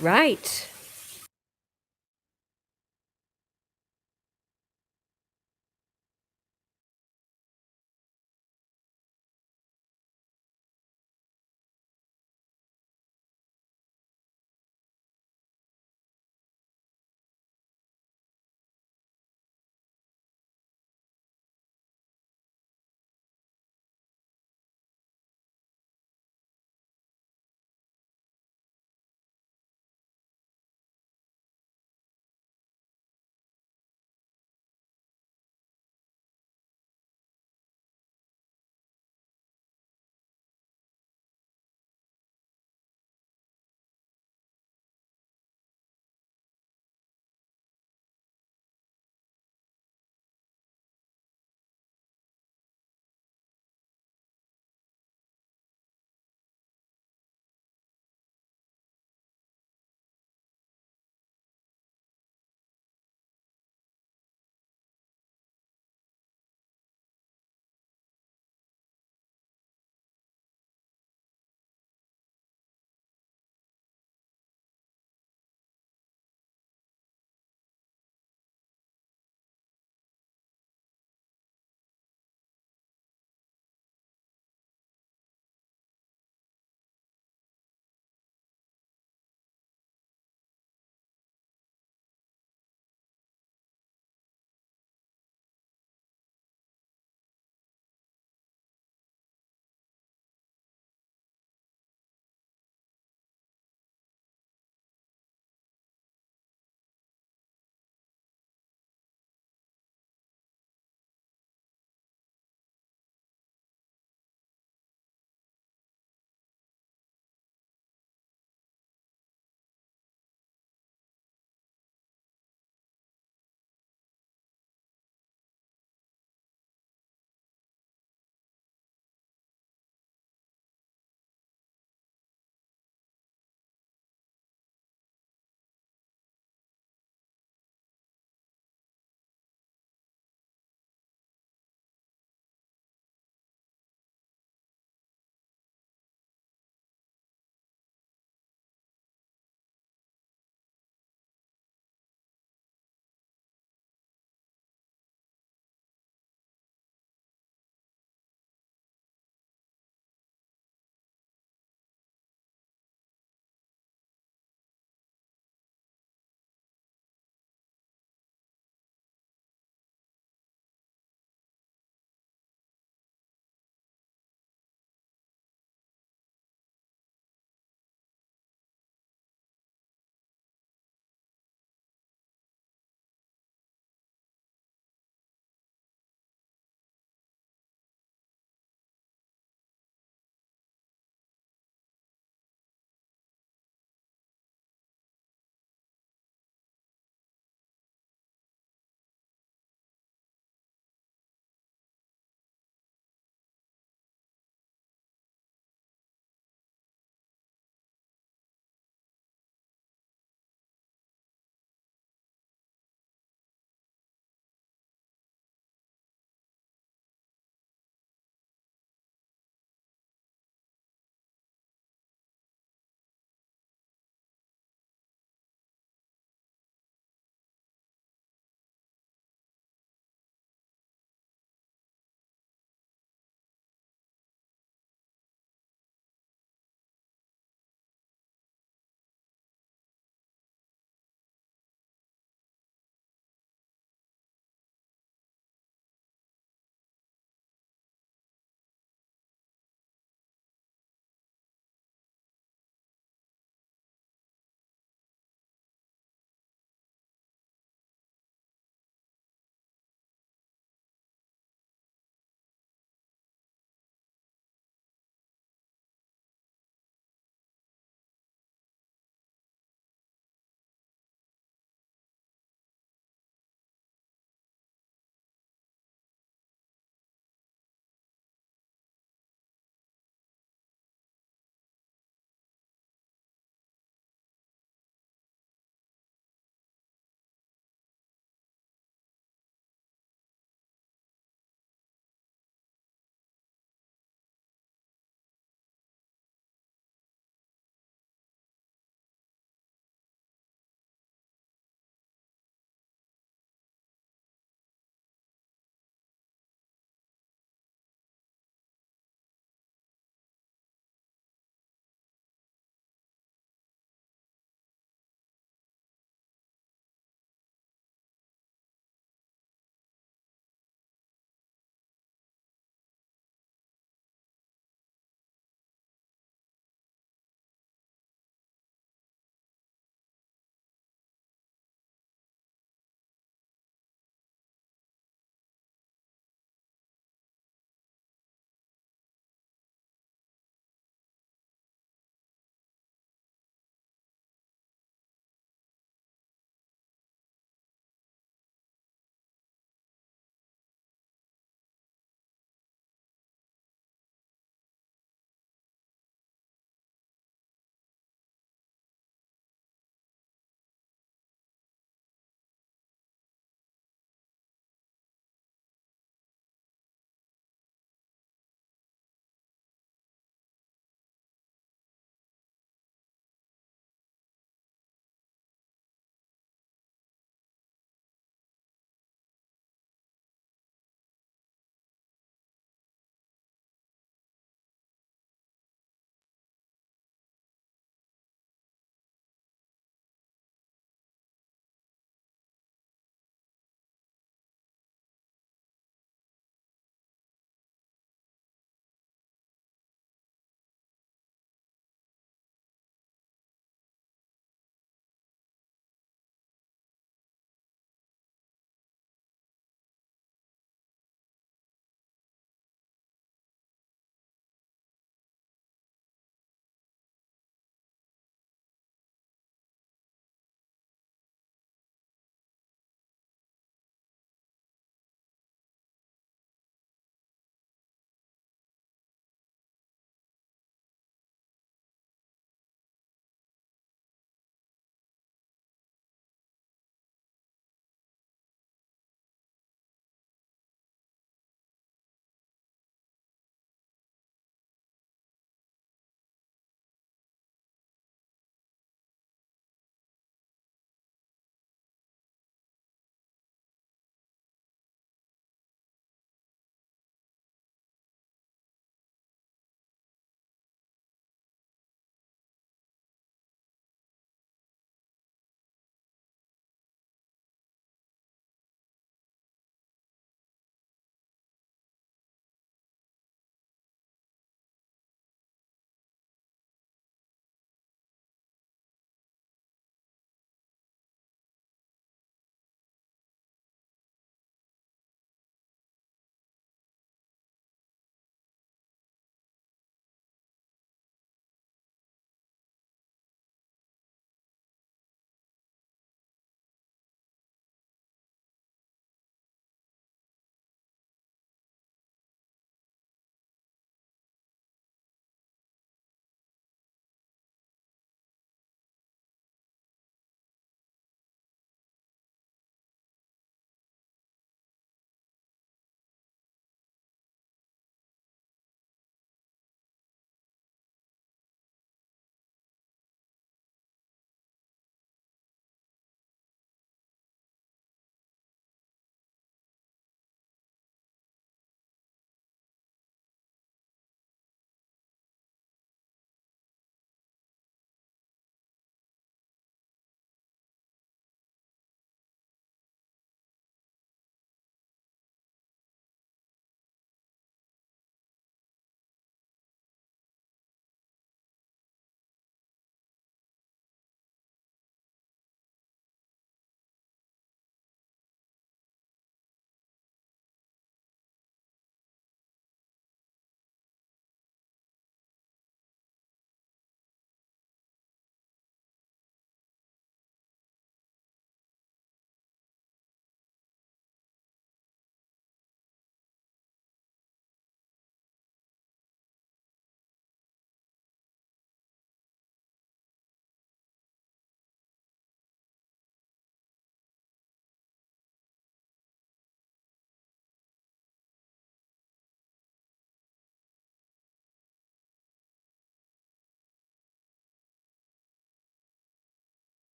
Right.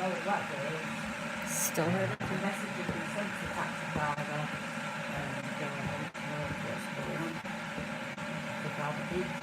Still heard it. The message has been sent to the taxi driver and know what's going on. Look out the beach.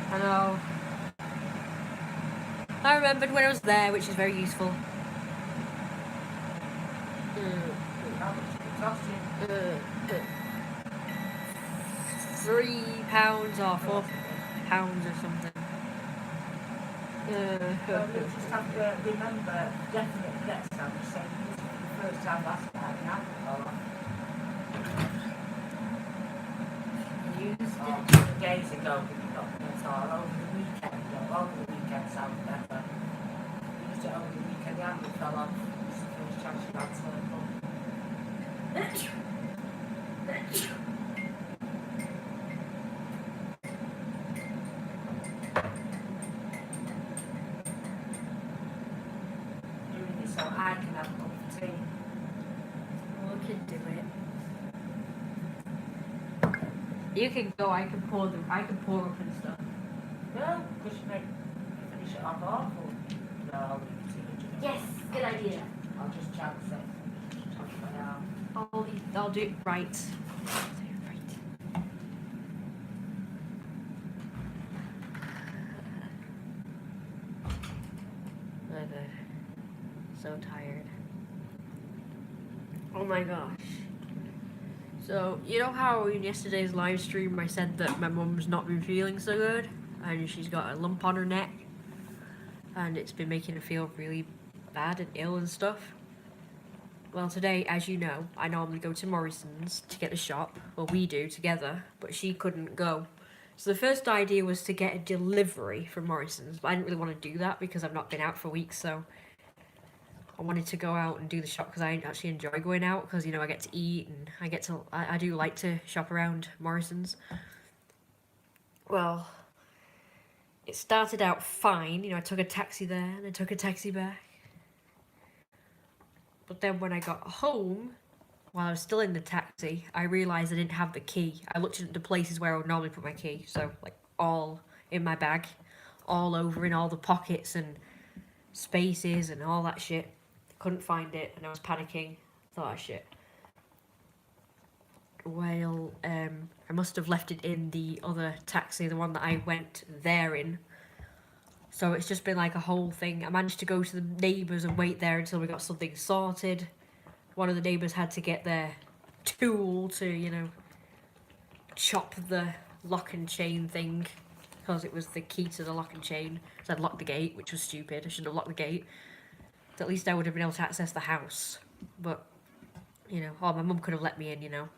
I know. I remembered when I was there, which is very useful. £3 or £4 or something. We'll just have to remember definitely next time we say this is the first time last time now. Used it days ago, but you got this all over the weekend. Over the weekend sounds better. Used it over the weekend, the handle fell off. This is the first chance you've had circle. Doing this so I can have a cup of tea. We can do it. You can go. I can pour up and stuff. No, because you finish it off awful. No, I'll leave it to you. Yes, good idea. I'll just chance it. I'll do it right. So tired. Oh my gosh. So, you know how in yesterday's live stream I said that my mum's not been feeling so good? And she's got a lump on her neck. And it's been making her feel really bad and ill and stuff. Well, today, as you know, I normally go to Morrison's to get a shop. Well, we do together, but she couldn't go. So the first idea was to get a delivery from Morrison's, but I didn't really want to do that because I've not been out for weeks, so I wanted to go out and do the shop because I actually enjoy going out because, you know, I get to eat and I do like to shop around Morrison's. Well, it started out fine, you know, I took a taxi there and I took a taxi back. But then when I got home, while I was still in the taxi, I realised I didn't have the key. I looked at the places where I would normally put my key, so like all in my bag, all over in all the pockets and spaces and all that shit. Couldn't find it and I was panicking. Thought, oh shit. Well, I must have left it in the other taxi, the one that I went there in. So it's just been like a whole thing. I managed to go to the neighbours and wait there until we got something sorted. One of the neighbours had to get their tool to, you know, chop the lock and chain thing. Because it was the key to the lock and chain. So I'd locked the gate, which was stupid. I shouldn't have locked the gate. So at least I would have been able to access the house. But, you know, my mum could have let me in, you know.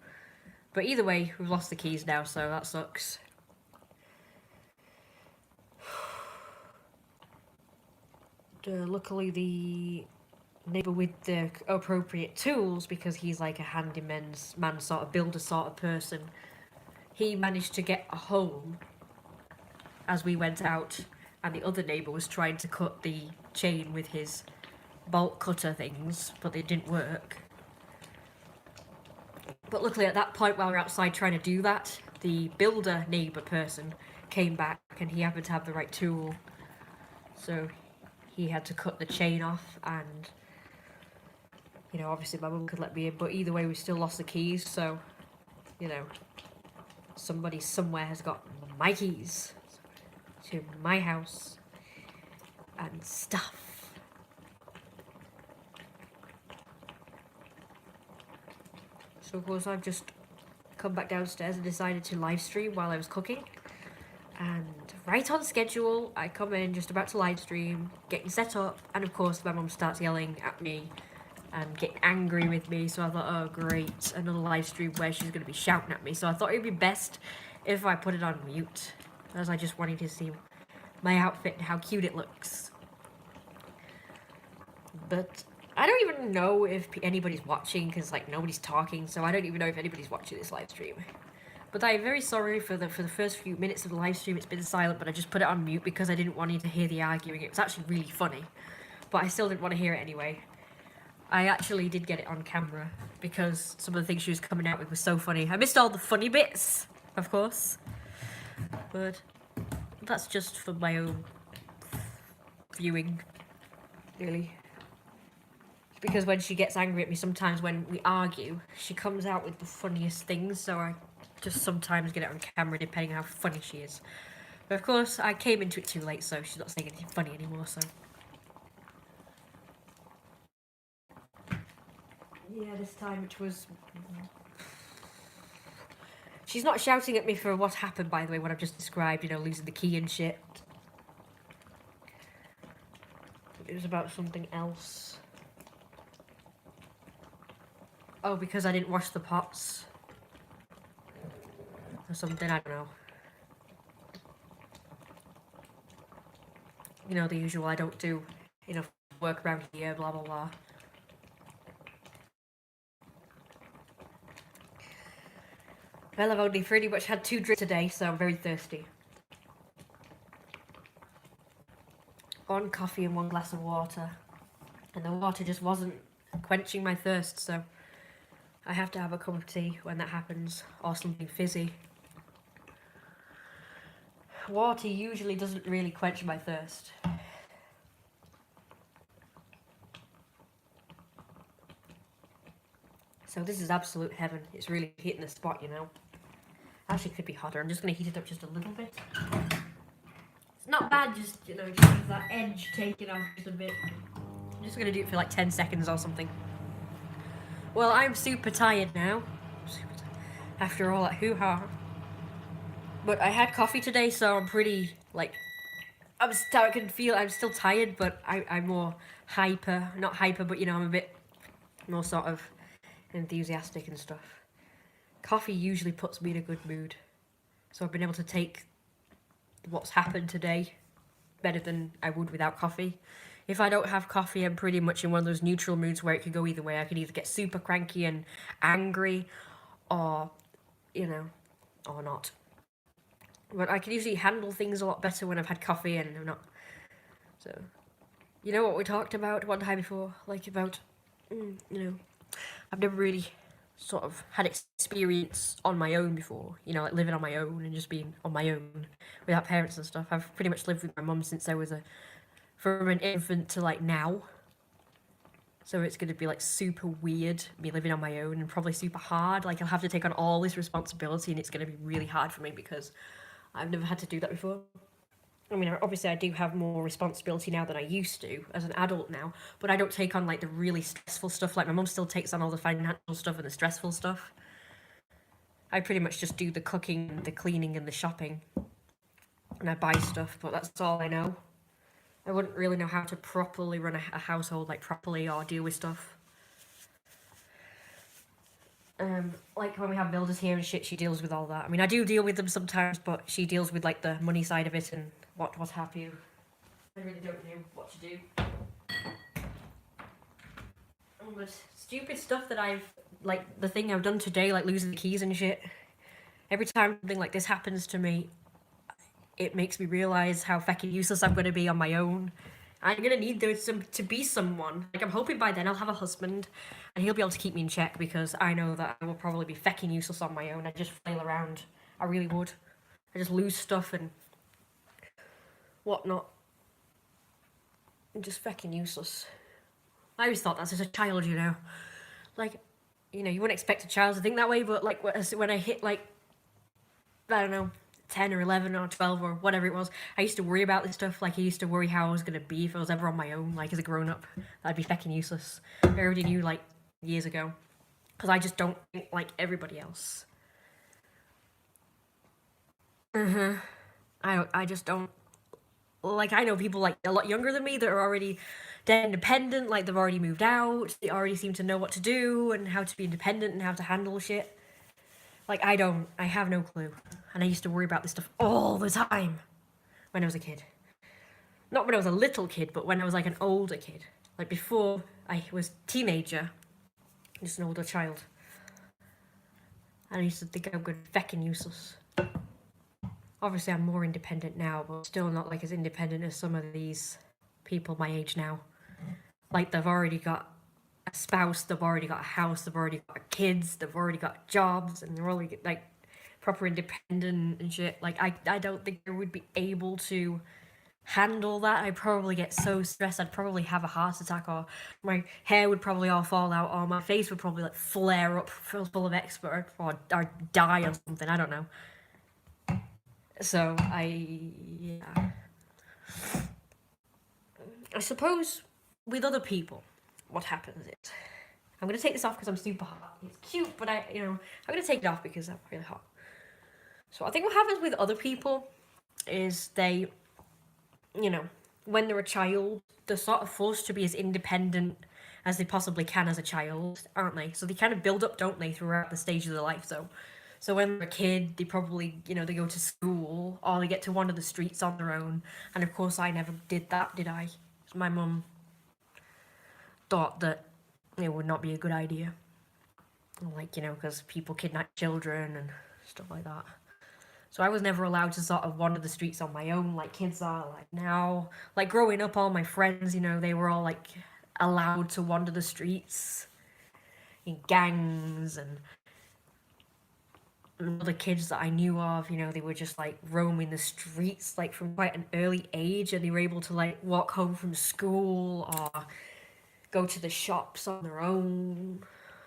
But either way, we've lost the keys now, so that sucks. Luckily, the neighbour with the appropriate tools, because he's like a handyman sort of builder sort of person, he managed to get a home as we went out, and the other neighbour was trying to cut the chain with his bolt cutter things, but they didn't work. But luckily at that point, while we were outside trying to do that, the builder neighbour person came back and he happened to have the right tool. So he had to cut the chain off and, you know, obviously my mum could let me in, but either way we still lost the keys, so, you know, somebody somewhere has got my keys to my house and stuff. So of course I've just come back downstairs and decided to live stream while I was cooking. And right on schedule, I come in just about to live stream, getting set up, and of course my mum starts yelling at me and getting angry with me. So I thought, oh great, another live stream where she's going to be shouting at me. So I thought it would be best if I put it on mute, as I just wanted to see my outfit and how cute it looks. But I don't even know if anybody's watching, because like nobody's talking, so I don't even know if anybody's watching this live stream. But I'm very sorry for the first few minutes of the live stream. It's been silent, but I just put it on mute because I didn't want you to hear the arguing. It was actually really funny, but I still didn't want to hear it anyway. I actually did get it on camera because some of the things she was coming out with was so funny. I missed all the funny bits, of course, but that's just for my own viewing, really. Because when she gets angry at me, sometimes when we argue, she comes out with the funniest things, so I just sometimes get it on camera depending on how funny she is. But of course, I came into it too late, so she's not saying anything funny anymore, so. Yeah, this time it was... She's not shouting at me for what happened, by the way, what I've just described, you know, losing the key and shit. It was about something else. Oh, because I didn't wash the pots. Or something, I don't know. You know, the usual, I don't do enough work around here, blah, blah, blah. Well, I've only pretty much had 2 drinks today, so I'm very thirsty. 1 coffee and 1 glass of water. And the water just wasn't quenching my thirst, so I have to have a cup of tea when that happens, or something fizzy. Water usually doesn't really quench my thirst. So this is absolute heaven. It's really hitting the spot, you know. Actually, it could be hotter. I'm just going to heat it up just a little bit. It's not bad, just, you know, just have that edge taken off just a bit. I'm just going to do it for like 10 seconds or something. Well, I'm super tired now. After all that hoo-ha. But I had coffee today, so I'm pretty, like, I can feel I'm still tired, but I'm more hyper. Not hyper, but, you know, I'm a bit more sort of enthusiastic and stuff. Coffee usually puts me in a good mood. So I've been able to take what's happened today better than I would without coffee. If I don't have coffee, I'm pretty much in one of those neutral moods where it could go either way. I could either get super cranky and angry, or, you know, or not. But I can usually handle things a lot better when I've had coffee and I'm not. So, you know what we talked about one time before? Like about, you know, I've never really sort of had experience on my own before. You know, like living on my own and just being on my own without parents and stuff. I've pretty much lived with my mum since I was from an infant to like now. So it's going to be like super weird, me living on my own, and probably super hard. Like I'll have to take on all this responsibility and it's going to be really hard for me because I've never had to do that before. I mean, obviously I do have more responsibility now than I used to as an adult now, but I don't take on like the really stressful stuff. Like my mum still takes on all the financial stuff and the stressful stuff. I pretty much just do the cooking, the cleaning and the shopping. And I buy stuff, but that's all I know. I wouldn't really know how to properly run a household, like properly, or deal with stuff. Like when we have builders here and shit, she deals with all that. I mean, I do deal with them sometimes, but she deals with like the money side of it and what have you. I really don't know what to do. But stupid stuff that I've, like the thing I've done today, like losing the keys and shit. Every time something like this happens to me, it makes me realise how fucking useless I'm going to be on my own. I'm going to need to be someone. Like, I'm hoping by then I'll have a husband and he'll be able to keep me in check because I know that I will probably be fucking useless on my own. I just flail around. I really would. I just lose stuff and whatnot. I'm just fucking useless. I always thought that as a child, you know. Like, you know, you wouldn't expect a child to think that way, but like when I hit like, I don't know, 10 or 11 or 12 or whatever it was, I used to worry about this stuff. Like I used to worry how I was going to be if I was ever on my own, like as a grown-up. I'd be fucking useless. I already knew like years ago because I just don't think like everybody else. I I just don't, like, I know people like a lot younger than me that are already they're independent, like they've already moved out, they already seem to know what to do and how to be independent and how to handle shit. Like, I don't, I have no clue. And I used to worry about this stuff all the time when I was a kid. Not when I was a little kid, but when I was like an older kid. Like before I was teenager, just an older child. And I used to think I'm good feckin' useless. Obviously I'm more independent now, but still not like as independent as some of these people my age now. Like they've already got a spouse, they've already got a house, they've already got kids, they've already got jobs, and they're all like proper independent and shit. Like I don't think I would be able to handle that. I'd probably get so stressed I'd probably have a heart attack, or my hair would probably all fall out, or my face would probably like flare up full of eczema, or die or something. I don't know. So yeah. I suppose with other people, what happens is, I'm gonna take this off because I'm super hot. It's cute, but I'm gonna take it off because I'm really hot. So I think what happens with other people is they, when they're a child, they're sort of forced to be as independent as they possibly can as a child, aren't they? So they kind of build up, don't they, throughout the stage of their life. So when they're a kid, they probably, they go to school or they get to wander the streets on their own. And of course, I never did that, did I? My mum thought that it would not be a good idea. Like, because people kidnap children and stuff like that. So I was never allowed to sort of wander the streets on my own like kids are like now. Like growing up, all my friends, they were all like allowed to wander the streets in gangs, and other kids that I knew of, they were just like roaming the streets like from quite an early age, and they were able to like walk home from school or go to the shops on their own.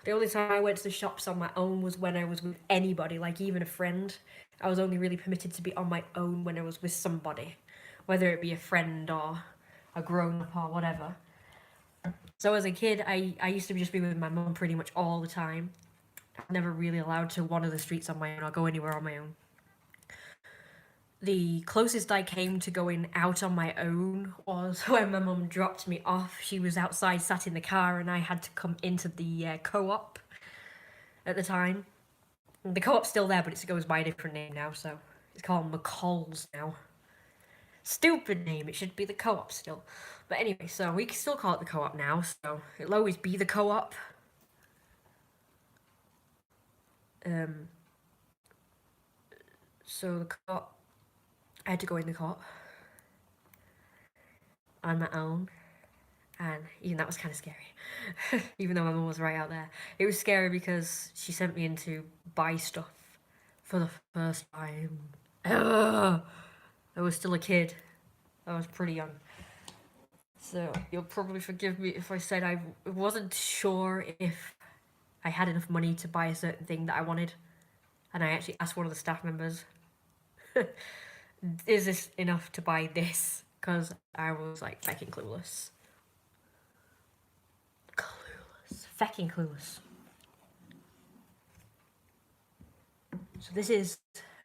The only time I went to the shops on my own was when I was with anybody, like even a friend. I was only really permitted to be on my own when I was with somebody, whether it be a friend or a grown-up or whatever. So as a kid, I used to just be with my mum pretty much all the time. I was never really allowed to wander the streets on my own or go anywhere on my own. The closest I came to going out on my own was when my mum dropped me off. She was outside, sat in the car, and I had to come into the co-op at the time. The co-op's still there, but it goes by a different name now, so it's called McCall's now. Stupid name, it should be the co-op still. But anyway, so we can still call it the co-op now, so it'll always be the co-op. So the co-op, I had to go in the co-op on my own, and even that was kind of scary. Even though my mum was right out there. It was scary because she sent me in to buy stuff for the first time ever. I was still a kid. I was pretty young. So you'll probably forgive me if I said I wasn't sure if I had enough money to buy a certain thing that I wanted. And I actually asked one of the staff members, is this enough to buy this? Because I was like fucking clueless. Fucking clueless. So this is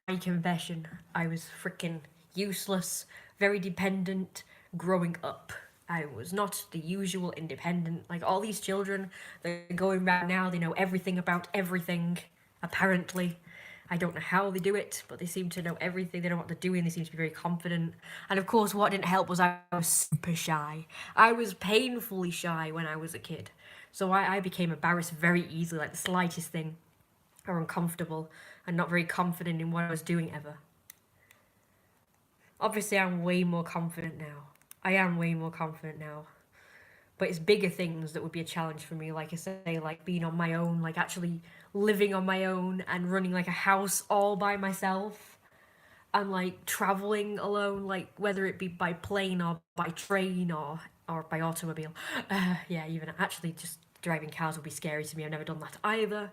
my confession. I was freaking useless, very dependent growing up. I was not the usual independent. Like all these children, they're going around now, they know everything about everything, apparently. I don't know how they do it, but they seem to know everything. They know what they're doing. They seem to be very confident. And of course, what didn't help was I was super shy. I was painfully shy when I was a kid. So I became embarrassed very easily, like the slightest thing, or uncomfortable, and not very confident in what I was doing ever. Obviously, I'm way more confident now. I am way more confident now. But it's bigger things that would be a challenge for me, like I say, like being on my own, like actually living on my own and running like a house all by myself, and like traveling alone, like whether it be by plane or by train or by automobile. Yeah, even actually just driving cars would be scary to me. I've never done that either.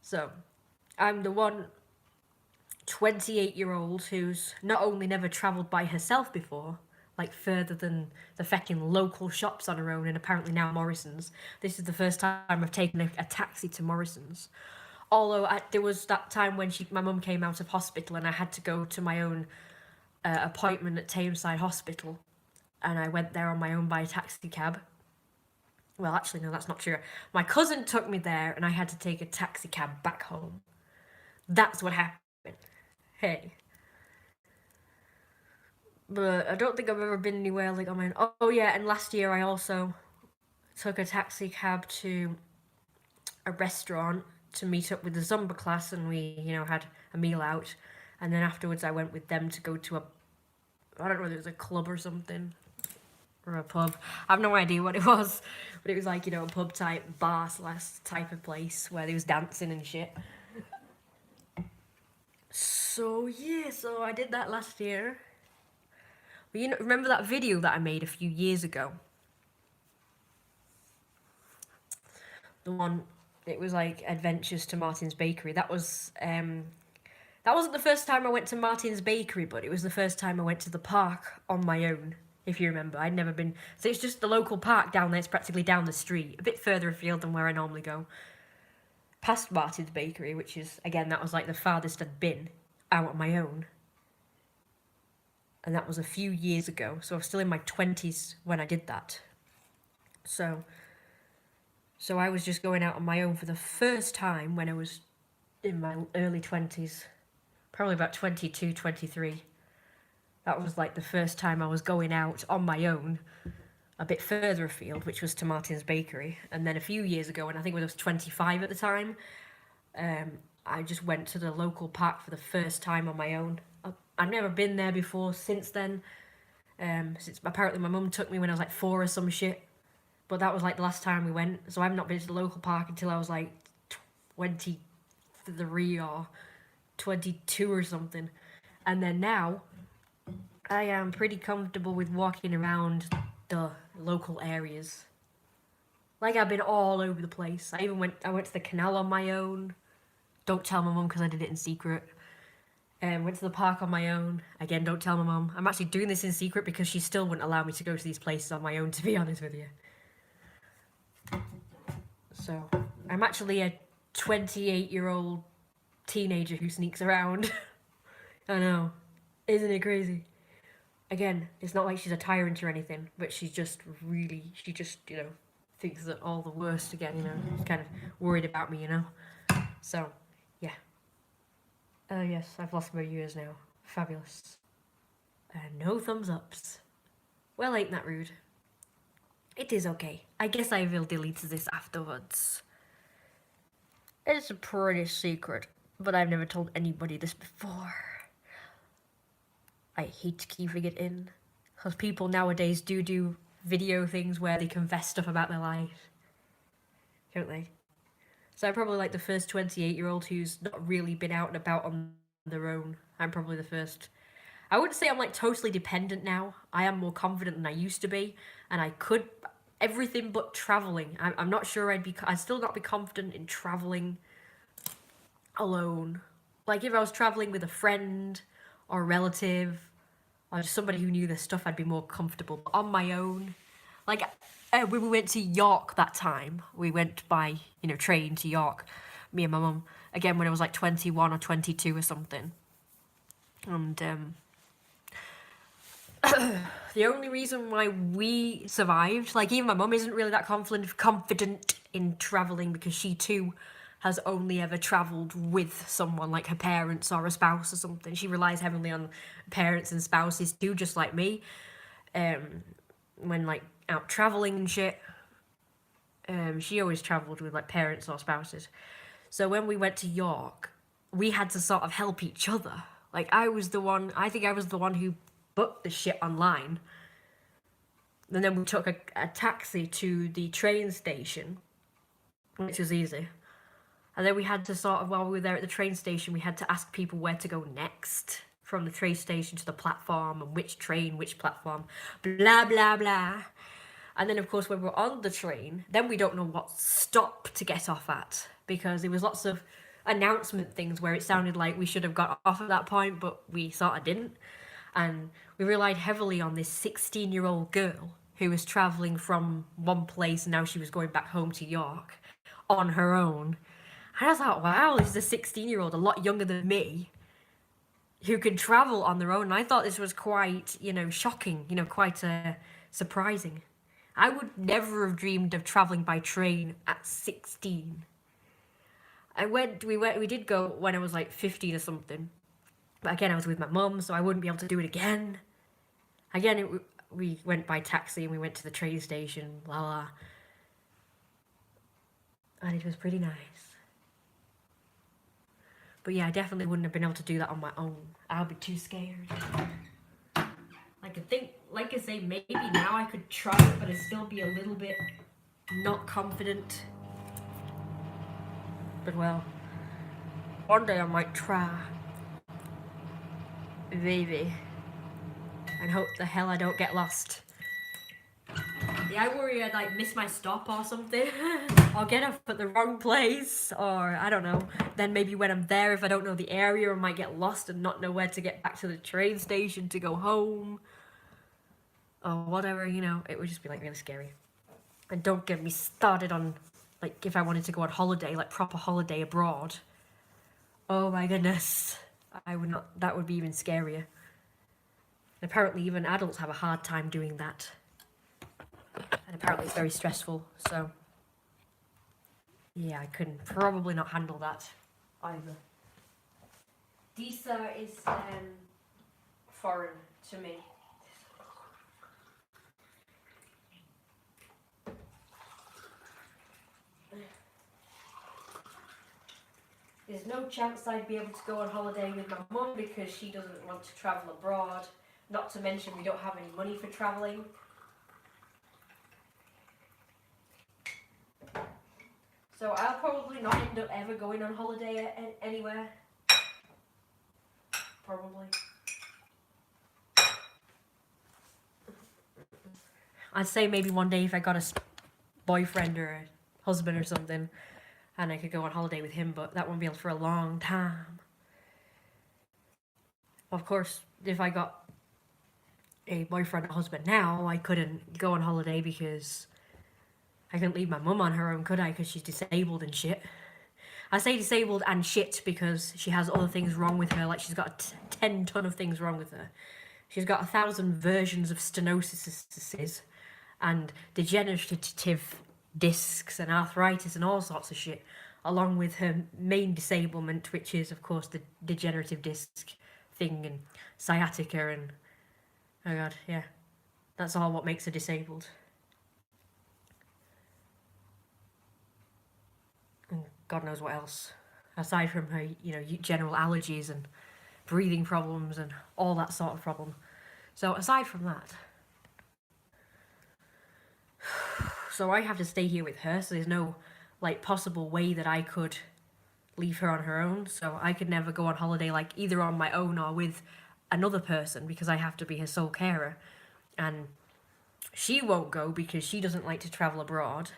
So I'm the one 28-year-old who's not only never travelled by herself before, like further than the fucking local shops on her own, and apparently now Morrison's. This is the first time I've taken a taxi to Morrison's. Although there was that time when my mum came out of hospital and I had to go to my own appointment at Tameside Hospital, and I went there on my own by taxi cab. Well, actually, no, that's not true. My cousin took me there, and I had to take a taxi cab back home. That's what happened. Hey. But I don't think I've ever been anywhere like on my own. Oh yeah, and last year I also took a taxi cab to a restaurant to meet up with the Zumba class, and we, had a meal out. And then afterwards I went with them to go to I don't know whether it was a club or something. Or a pub. I have no idea what it was. But it was like, a pub type, bar / type of place where there was dancing and shit. So yeah, so I did that last year. But remember that video that I made a few years ago? The one, it was like Adventures to Martin's Bakery. That wasn't the first time I went to Martin's Bakery, but it was the first time I went to the park on my own, if you remember. I'd never been, so it's just the local park down there. It's practically down the street, a bit further afield than where I normally go. Past Martin's Bakery, which is, again, that was like the farthest I'd been out on my own. And that was a few years ago, so I was still in my 20s when I did that. So I was just going out on my own for the first time when I was in my early 20s. Probably about 22, 23. That was like the first time I was going out on my own, a bit further afield, which was to Martin's Bakery. And then a few years ago, and I think when I was 25 at the time, I just went to the local park for the first time on my own. I've never been there before since then. Since apparently my mum took me when I was like 4 or some shit. But that was like the last time we went. So I've not been to the local park until I was like 23 or 22 or something. And then now, I am pretty comfortable with walking around the local areas. Like, I've been all over the place. I went to the canal on my own. Don't tell my mum because I did it in secret. Went to the park on my own. Again, don't tell my mum. I'm actually doing this in secret because she still wouldn't allow me to go to these places on my own, to be honest with you. So, I'm actually a 28-year-old teenager who sneaks around. I know. Isn't it crazy? Again, it's not like she's a tyrant or anything, but she just, thinks that all the worst again, She's kind of worried about me, So, yeah. Yes, I've lost my ears now. Fabulous. No thumbs ups. Well, ain't that rude? It is okay. I guess I will delete this afterwards. It's a pretty secret, but I've never told anybody this before. I hate keeping it in, because people nowadays do video things where they confess stuff about their life. Don't they? So I'm probably like the first 28-year-old who's not really been out and about on their own. I'm probably the first. I wouldn't say I'm like totally dependent now. I am more confident than I used to be, and I could everything but traveling. I'm not sure I'd still not be confident in traveling alone. Like if I was traveling with a friend or a relative or just somebody who knew their stuff, I'd be more comfortable. But on my own, like when we went to York that time, we went by train to York, me and my mum, again when I was like 21 or 22 or something. And the only reason why we survived, like even my mum isn't really that confident in traveling, because she too has only ever travelled with someone, like her parents or a spouse or something. She relies heavily on parents and spouses too, just like me. When like out travelling and shit, she always travelled with like parents or spouses. So when we went to York, we had to sort of help each other. Like I think I was the one who booked the shit online. And then we took a taxi to the train station, which was easy. And then we had to sort of, while we were there at the train station, we had to ask people where to go next from the train station to the platform, and which train, which platform, blah, blah, blah. And then, of course, when we're on the train, then we don't know what stop to get off at, because there was lots of announcement things where it sounded like we should have got off at that point, but we sort of didn't. And we relied heavily on this 16-year-old girl who was travelling from one place, and now she was going back home to York on her own. And I thought, wow, this is a 16-year-old, a lot younger than me. who can travel on their own. And I thought this was quite, shocking, quite surprising. I would never have dreamed of traveling by train at 16. We did go when I was like 15 or something. But again, I was with my mum, so I wouldn't be able to do it again. Again, we went by taxi and we went to the train station, blah, blah. And it was pretty nice. But yeah, I definitely wouldn't have been able to do that on my own. I'll be too scared. Like I say, maybe now I could try it, but I'd still be a little bit not confident. But well, one day I might try. Maybe. And hope the hell I don't get lost. Yeah, I worry I'd like miss my stop or something. Or get off at the wrong place, or I don't know. Then maybe when I'm there, if I don't know the area, I might get lost and not know where to get back to the train station to go home. Or whatever, it would just be like really scary. And don't get me started on like if I wanted to go on holiday, like proper holiday abroad. Oh my goodness. That would be even scarier. And apparently even adults have a hard time doing that. And apparently it's very stressful, so yeah, I couldn't probably not handle that either. Disa is foreign to me. There's no chance I'd be able to go on holiday with my mum because she doesn't want to travel abroad. Not to mention we don't have any money for travelling. So I'll probably not end up ever going on holiday anywhere. Probably. I'd say maybe one day if I got a boyfriend or a husband or something, and I could go on holiday with him, but that won't be able for a long time. Of course, if I got a boyfriend or husband now, I couldn't go on holiday because I couldn't leave my mum on her own, could I? Because she's disabled and shit. I say disabled and shit because she has other things wrong with her, like she's got 10 ton of things wrong with her. She's got 1,000 versions of stenosis and degenerative discs and arthritis and all sorts of shit, along with her main disablement, which is, of course, the degenerative disc thing and sciatica and... oh god, yeah. That's all what makes her disabled. And God knows what else. Aside from her, general allergies and breathing problems and all that sort of problem. So aside from that... so I have to stay here with her, so there's no, possible way that I could leave her on her own. So I could never go on holiday, either on my own or with another person because I have to be her sole carer. And she won't go because she doesn't like to travel abroad.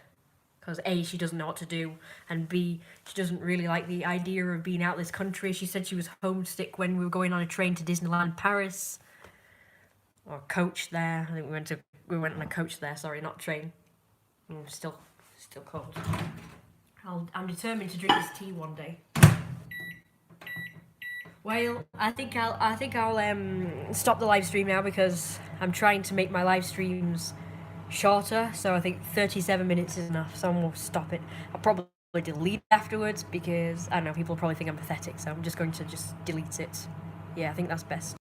Because A, she doesn't know what to do, and B, she doesn't really like the idea of being out of this country. She said she was homesick when we were going on a train to Disneyland Paris. Or coach there. I think we went on a coach there, sorry, not train. Still cold. I'm determined to drink this tea one day. Well, I think I'll stop the live stream now because I'm trying to make my live streams shorter. So I think 37 minutes is enough. So I'm gonna stop it. I'll probably delete it afterwards because I don't know, people probably think I'm pathetic. So I'm just going to delete it. Yeah, I think that's best.